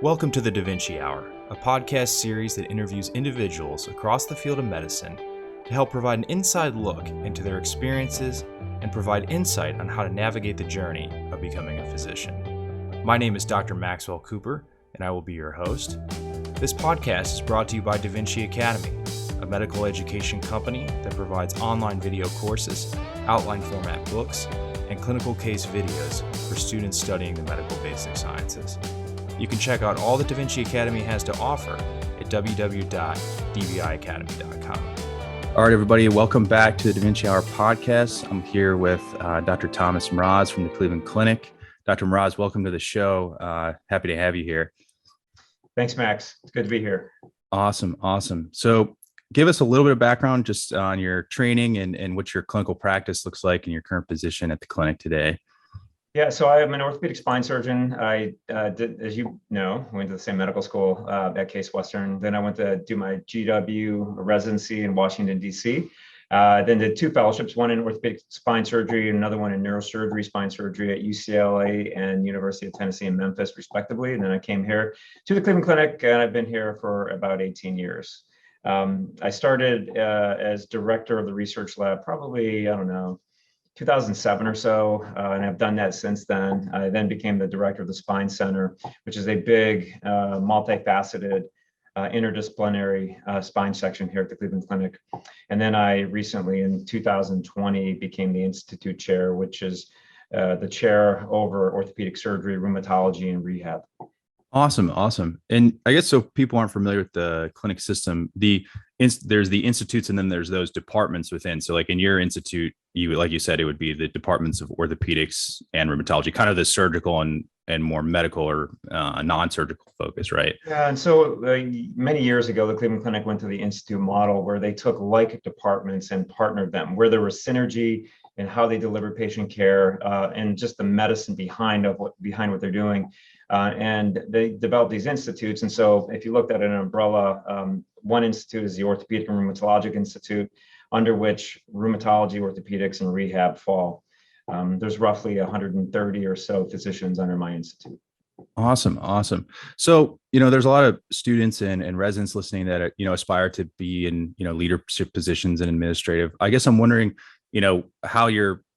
Welcome to the DaVinci Hour, a podcast series that interviews individuals across the field of medicine to help provide an inside look into their experiences and provide insight on how to navigate the journey of becoming a physician. My name is Dr. Maxwell Cooper, and I will be your host. This podcast is brought to you by DaVinci Academy, a medical education company that provides online video courses, outline format books, and clinical case videos for students studying the medical basic sciences. You can check out all that DaVinci Academy has to offer at www.dviacademy.com. All right, everybody, welcome back to the DaVinci Hour podcast. I'm here with Dr. Thomas Mroz from the Cleveland Clinic. Dr. Mroz, welcome to the show. Happy to have you here. Thanks, Max. It's good to be here. Awesome. So give us a little bit of background just on your training and what your clinical practice looks like in your current position at the clinic today. Yeah, so I am an orthopedic spine surgeon. I did, as you know, went to the same medical school at Case Western. Then I went to do my GW residency in Washington, D.C. Then did two fellowships, one in orthopedic spine surgery and another one in neurosurgery spine surgery at UCLA and University of Tennessee in Memphis, respectively. And then I came here to the Cleveland Clinic, and I've been here for about 18 years. I started as director of the research lab, probably, 2007 or so, and I've done that since then. I then became the director of the Spine Center, which is a big, multifaceted, interdisciplinary spine section here at the Cleveland Clinic. And then I recently, in 2020, became the Institute chair, which is the chair over orthopedic surgery, rheumatology, and rehab. Awesome. And I guess so people aren't familiar with the clinic system, there's the institutes and then there's those departments within. So like in your institute, like you said, it would be the departments of orthopedics and rheumatology, kind of the surgical and more medical or non-surgical focus, right? Yeah, and so many years ago, the Cleveland Clinic went to the institute model where they took like departments and partnered them, where there was synergy in how they deliver patient care and just the medicine behind what they're doing. And they developed these institutes. And so if you looked at an umbrella, one institute is the Orthopaedic and Rheumatologic Institute, under which rheumatology, orthopedics, and rehab fall. There's roughly 130 or so physicians under my institute. Awesome. So, there's a lot of students and residents listening that, aspire to be in, leadership positions and administrative. I guess I'm wondering, how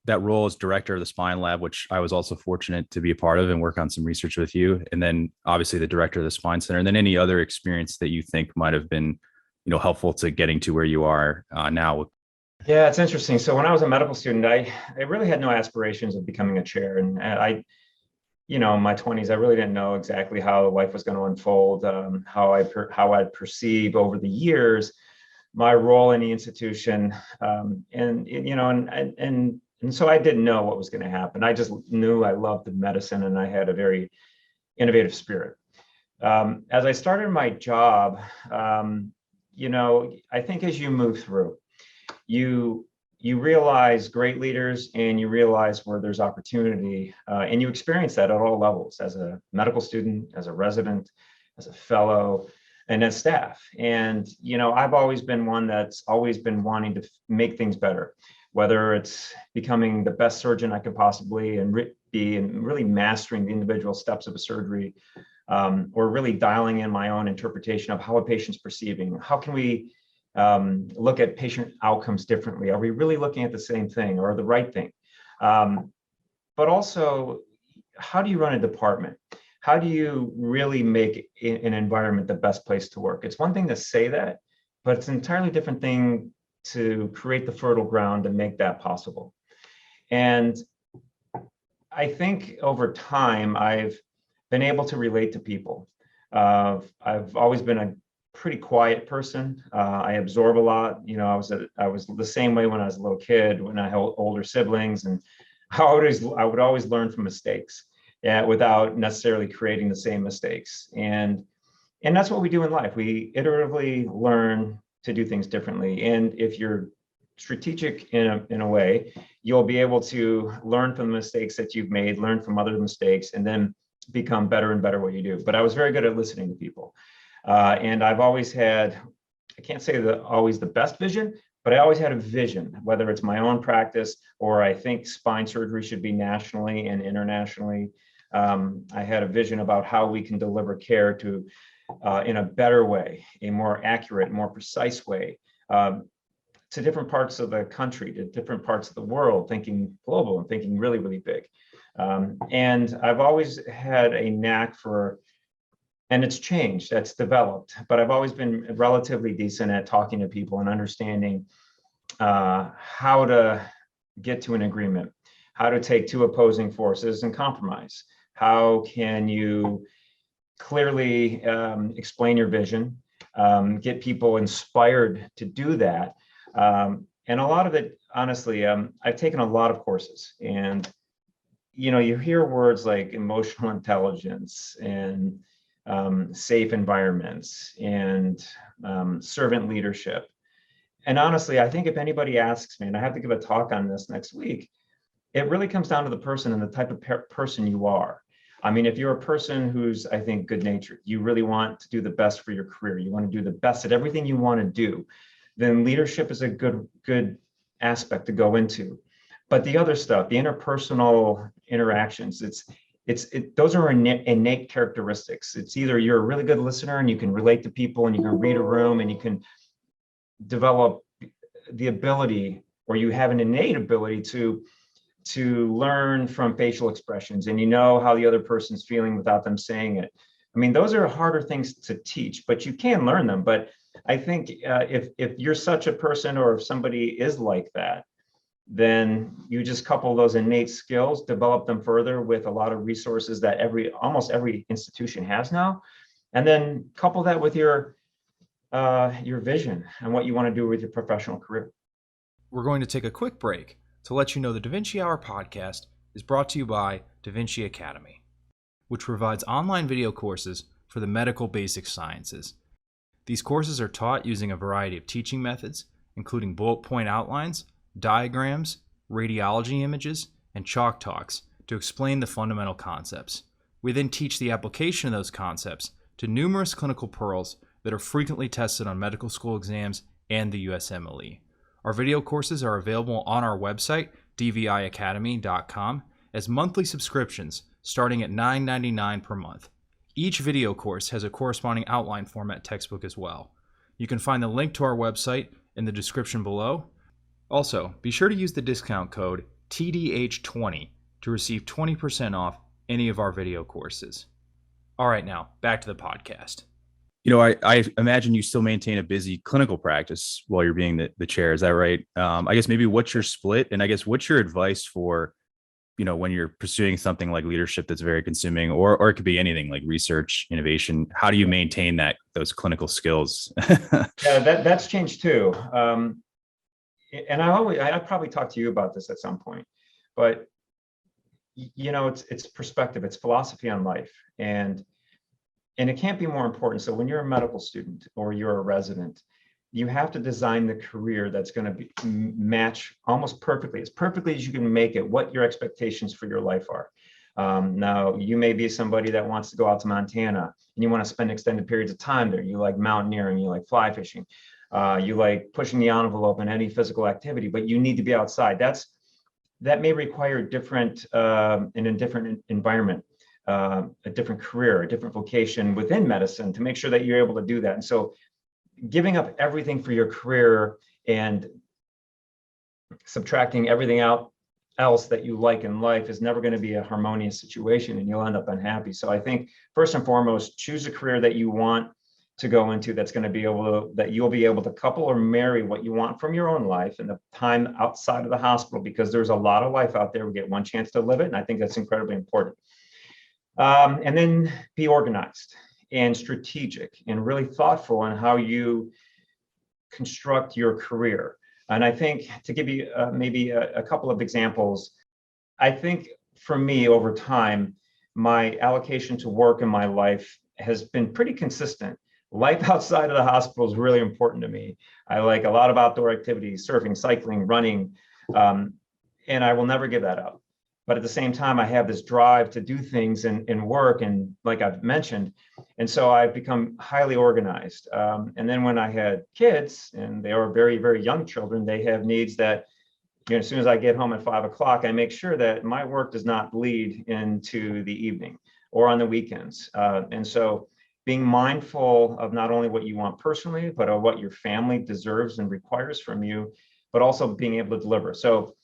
that role as director of the spine lab, which I was also fortunate to be a part of and work on some research with you. And then obviously the director of the spine center, and then any other experience that you think might've been, helpful to getting to where you are now. Yeah, it's interesting. So when I was a medical student, I really had no aspirations of becoming a chair. And in my 20s, I really didn't know exactly how life was going to unfold, how I'd perceive over the years my role in the institution. And so I didn't know what was going to happen. I just knew I loved the medicine and I had a very innovative spirit. As I started my job, I think as you move through, you realize great leaders and you realize where there's opportunity, and you experience that at all levels, as a medical student, as a resident, as a fellow, and as staff. And, I've always been one that's always been wanting to make things better, whether it's becoming the best surgeon I could possibly be and really mastering the individual steps of a surgery, or really dialing in my own interpretation of how a patient's perceiving. How can we look at patient outcomes differently? Are we really looking at the same thing or the right thing? But also, how do you run a department? How do you really make an environment the best place to work? It's one thing to say that, but it's an entirely different thing to create the fertile ground to make that possible. And I think over time, I've been able to relate to people. I've always been a pretty quiet person. I absorb a lot. I was the same way when I was a little kid, when I had older siblings, and I would always learn from mistakes, without necessarily creating the same mistakes. And that's what we do in life. We iteratively learn to do things differently. And if you're strategic in a way, you'll be able to learn from the mistakes that you've made, learn from other mistakes, and then become better and better what you do. But I was very good at listening to people. And I've always had, I can't say always the best vision, but I always had a vision, whether it's my own practice or I think spine surgery should be nationally and internationally I had a vision about how we can deliver care to in a better way, a more accurate, more precise way, to different parts of the country, to different parts of the world, thinking global and thinking really, really big. And I've always had a knack for, and it's changed, that's developed, but I've always been relatively decent at talking to people and understanding how to get to an agreement, how to take two opposing forces and compromise. How can you clearly explain your vision, get people inspired to do that. And a lot of it, honestly, I've taken a lot of courses, and you hear words like emotional intelligence and safe environments and servant leadership. And honestly, I think if anybody asks me, and I have to give a talk on this next week, it really comes down to the person and the type of person you are. I mean, if you're a person who's, I think, good-natured, you really want to do the best for your career, you want to do the best at everything you want to do, then leadership is a good aspect to go into. But the other stuff, the interpersonal interactions, those are innate characteristics. It's either you're a really good listener and you can relate to people and you can read a room and you can develop the ability, or you have an innate ability to learn from facial expressions, and how the other person's feeling without them saying it. I mean, those are harder things to teach, but you can learn them. But I think if you're such a person, or if somebody is like that, then you just couple those innate skills, develop them further with a lot of resources that almost every institution has now, and then couple that with your vision and what you want to do with your professional career. We're going to take a quick break to let you know the DaVinci Hour podcast is brought to you by DaVinci Academy, which provides online video courses for the medical basic sciences. These courses are taught using a variety of teaching methods, including bullet point outlines, diagrams, radiology images, and chalk talks to explain the fundamental concepts. We then teach the application of those concepts to numerous clinical pearls that are frequently tested on medical school exams and the USMLE. Our video courses are available on our website, dviacademy.com, as monthly subscriptions starting at $9.99 per month. Each video course has a corresponding outline format textbook as well. You can find the link to our website in the description below. Also, be sure to use the discount code TDH20 to receive 20% off any of our video courses. All right, now back to the podcast. I imagine you still maintain a busy clinical practice while you're being the chair. Is that right? I guess maybe what's your split? And I guess what's your advice for, when you're pursuing something like leadership that's very consuming, or it could be anything like research, innovation. How do you maintain those clinical skills? Yeah, that's changed too. And I probably talked to you about this at some point, but it's perspective, it's philosophy on life. And it can't be more important. So when you're a medical student or you're a resident, you have to design the career that's going to match almost perfectly, as perfectly as you can make it, what your expectations for your life are. Now, you may be somebody that wants to go out to Montana and you want to spend extended periods of time there. You like mountaineering, you like fly fishing, you like pushing the envelope in any physical activity, but you need to be outside. That may require in a different environment. A different career, a different vocation within medicine to make sure that you're able to do that. And so giving up everything for your career and subtracting everything else that you like in life is never going to be a harmonious situation, and you'll end up unhappy. So I think first and foremost, choose a career that you want to go into that you'll be able to couple or marry what you want from your own life and the time outside of the hospital, because there's a lot of life out there. We get one chance to live it, and I think that's incredibly important. And then be organized and strategic and really thoughtful on how you construct your career. And I think, to give you maybe a couple of examples, I think for me over time, my allocation to work in my life has been pretty consistent. Life outside of the hospital is really important to me. I like a lot of outdoor activities, surfing, cycling, running, and I will never give that up. But at the same time, I have this drive to do things and work, and like I've mentioned, and so I've become highly organized. And then when I had kids, and they are very, very young children, they have needs that as soon as I get home at 5 o'clock, I make sure that my work does not bleed into the evening or on the weekends. And so being mindful of not only what you want personally, but of what your family deserves and requires from you, but also being able to deliver. So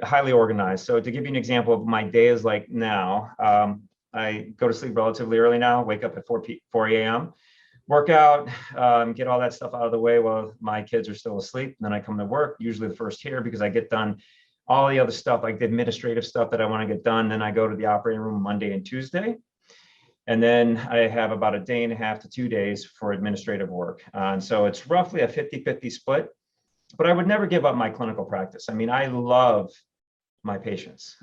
highly organized. So to give you an example of my day is like now, I go to sleep relatively early now, wake up at 4 a.m., work out, get all that stuff out of the way while my kids are still asleep. And then I come to work, usually the first here, because I get done all the other stuff, like the administrative stuff that I want to get done. Then I go to the operating room Monday and Tuesday. And then I have about a day and a half to 2 days for administrative work. And so it's roughly a 50-50 split, but I would never give up my clinical practice. I mean, I love my patients.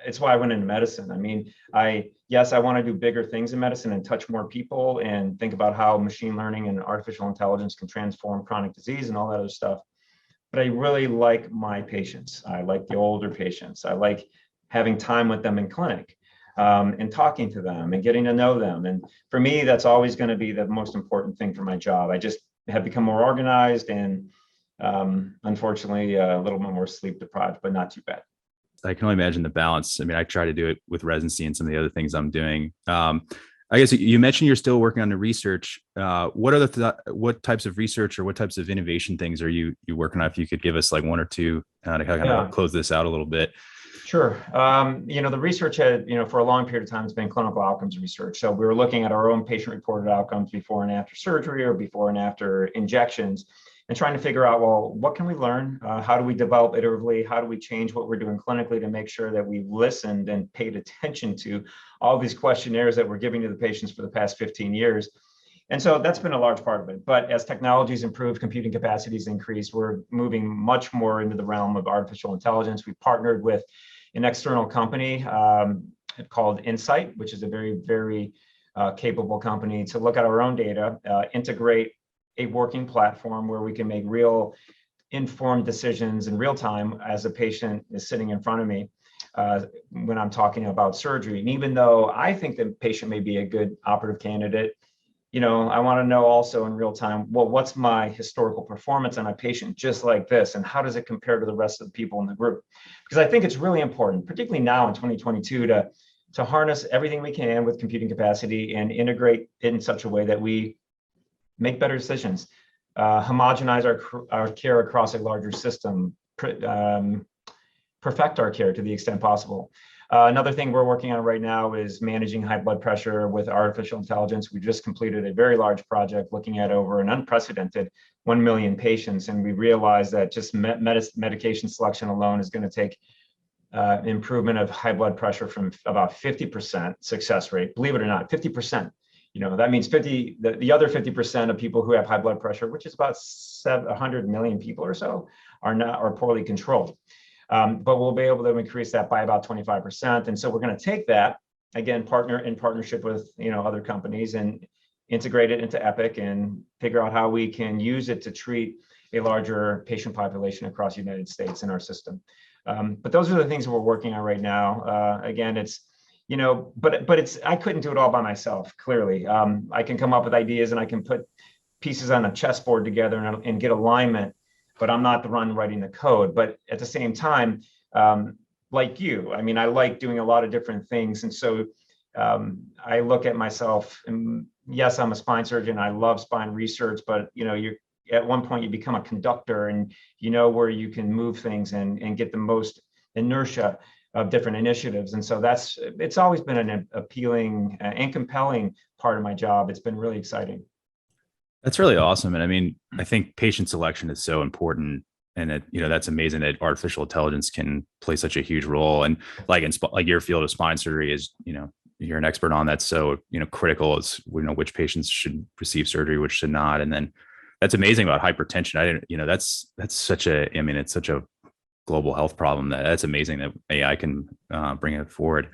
It's why I went into medicine. I mean, I want to do bigger things in medicine and touch more people and think about how machine learning and artificial intelligence can transform chronic disease and all that other stuff. But I really like my patients. I like the older patients. I like having time with them in clinic, and talking to them and getting to know them. And for me, that's always going to be the most important thing for my job. I just have become more organized and unfortunately a little bit more sleep deprived, but not too bad. I can only imagine the balance. I mean, I try to do it with residency and some of the other things I'm doing. I guess you mentioned you're still working on the research. What types of research or what types of innovation things are you working on? If you could give us like one or two to kind of close this out a little bit. Sure. The research had, for a long period of time, it's been clinical outcomes research. So we were looking at our own patient-reported outcomes before and after surgery or before and after injections, and trying to figure out, well, what can we learn? How do we develop iteratively? How do we change what we're doing clinically to make sure that we've listened and paid attention to all these questionnaires that we're giving to the patients for the past 15 years? And so that's been a large part of it. But as technologies improve, computing capacities increase, we're moving much more into the realm of artificial intelligence. We partnered with an external company called Insight, which is a very, very capable company, to look at our own data, integrate a working platform where we can make real informed decisions in real time as a patient is sitting in front of me when I'm talking about surgery. And even though I think the patient may be a good operative candidate, I want to know also in real time, well, what's my historical performance on a patient just like this? And how does it compare to the rest of the people in the group? Because I think it's really important, particularly now in 2022, to harness everything we can with computing capacity and integrate it in such a way that we make better decisions, homogenize our care across a larger system, perfect our care to the extent possible. Another thing we're working on right now is managing high blood pressure with artificial intelligence. We just completed a very large project looking at over an unprecedented 1 million patients. And we realized that just medication selection alone is going to take improvement of high blood pressure from about 50% success rate. Believe it or not, 50%. That means the other 50% of people who have high blood pressure, which is about 100 million people or so, are poorly controlled. But we'll be able to increase that by about 25%. And so we're going to take that, again, partnership with other companies and integrate it into Epic and figure out how we can use it to treat a larger patient population across the United States in our system. But those are the things that we're working on right now. Again, it's but I couldn't do it all by myself. Clearly, I can come up with ideas and I can put pieces on a chessboard together and get alignment, but I'm not the one writing the code. But at the same time, like you, I mean, I like doing a lot of different things. And so I look at myself, and yes, I'm a spine surgeon. I love spine research, but you're at one point you become a conductor and where you can move things and get the most inertia of different initiatives. And so it's always been an appealing and compelling part of my job. It's been really exciting. That's really awesome. And I mean, I think patient selection is so important, and that's amazing that artificial intelligence can play such a huge role. And like your field of spine surgery is, you're an expert on that. So, critical is, which patients should receive surgery, which should not. And then that's amazing about hypertension. That's such it's such a global health problem that's amazing that AI can bring it forward.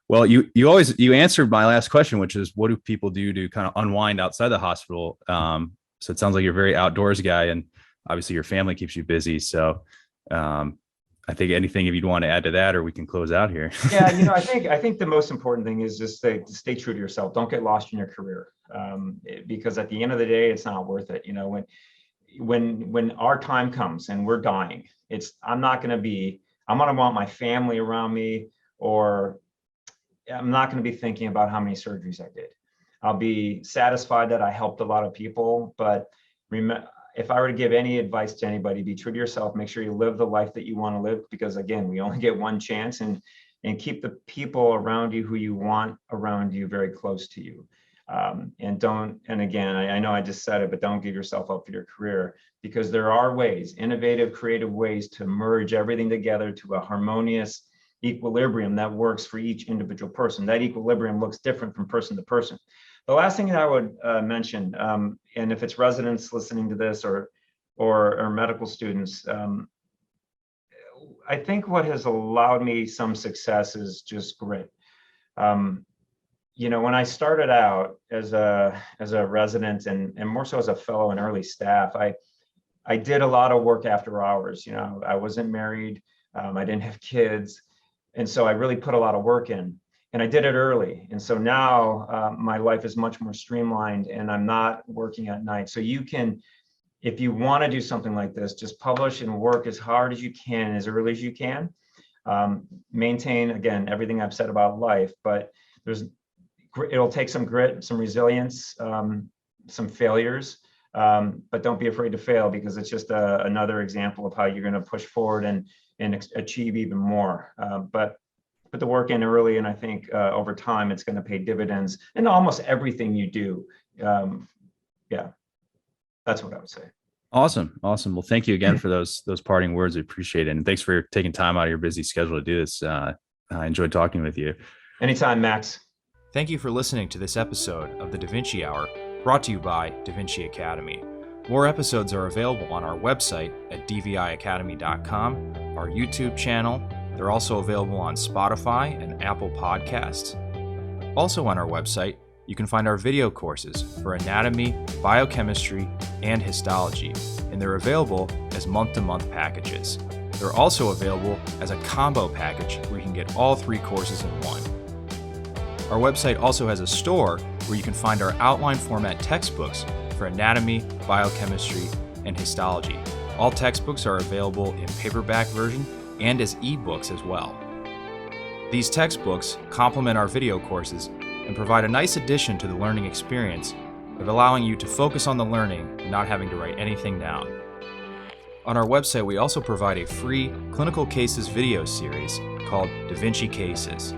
Well, you answered my last question, which is, what do people do to kind of unwind outside the hospital? So it sounds like you're a very outdoors guy, and obviously your family keeps you busy. So I think anything if you'd want to add to that, or we can close out here. Yeah, I think the most important thing is just stay true to yourself. Don't get lost in your career, because at the end of the day, it's not worth it. when our time comes and we're dying, I'm going to want my family around me, or I'm not going to be thinking about how many surgeries I did. I'll be satisfied that I helped a lot of people, but if I were to give any advice to anybody, be true to yourself, make sure you live the life that you want to live, because again, we only get one chance, and keep the people around you who you want around you very close to you. And again, I know I just said it, but don't give yourself up for your career, because there are ways, innovative, creative ways to merge everything together to a harmonious equilibrium that works for each individual person. That equilibrium looks different from person to person. The last thing that I would mention, and if it's residents listening to this or medical students, I think what has allowed me some success is just grit. When I started out as a resident and more so as a fellow and early staff, I did a lot of work after hours. I wasn't married, I didn't have kids, and so I really put a lot of work in. And I did it early. And so now my life is much more streamlined, and I'm not working at night. So you can, if you want to do something like this, just publish and work as hard as you can, as early as you can. Maintain, again, everything I've said about life, but it'll take some grit, some resilience, some failures, but don't be afraid to fail, because it's just another example of how you're going to push forward and achieve even more. But put the work in early, and I think over time it's going to pay dividends in almost everything you do. Yeah, that's what I would say. Awesome. Well, thank you again for those parting words. I appreciate it. And thanks for taking time out of your busy schedule to do this. I enjoyed talking with you. Anytime, Max. Thank you for listening to this episode of the DaVinci Hour, brought to you by DaVinci Academy. More episodes are available on our website at dviacademy.com, our YouTube channel. They're also available on Spotify and Apple Podcasts. Also on our website, you can find our video courses for anatomy, biochemistry, and histology, and they're available as month-to-month packages. They're also available as a combo package where you can get all 3 courses in one. Our website also has a store where you can find our outline format textbooks for anatomy, biochemistry, and histology. All textbooks are available in paperback version and as ebooks as well. These textbooks complement our video courses and provide a nice addition to the learning experience of allowing you to focus on the learning and not having to write anything down. On our website, we also provide a free clinical cases video series called DaVinci Cases.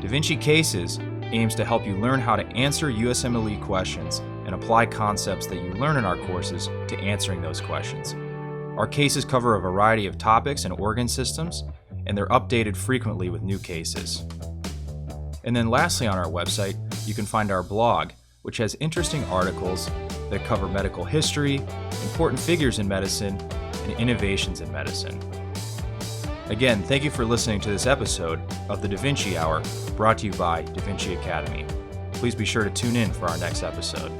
DaVinci Cases aims to help you learn how to answer USMLE questions and apply concepts that you learn in our courses to answering those questions. Our cases cover a variety of topics and organ systems, and they're updated frequently with new cases. And then lastly, on our website, you can find our blog, which has interesting articles that cover medical history, important figures in medicine, and innovations in medicine. Again, thank you for listening to this episode of the DaVinci Hour, brought to you by DaVinci Academy. Please be sure to tune in for our next episode.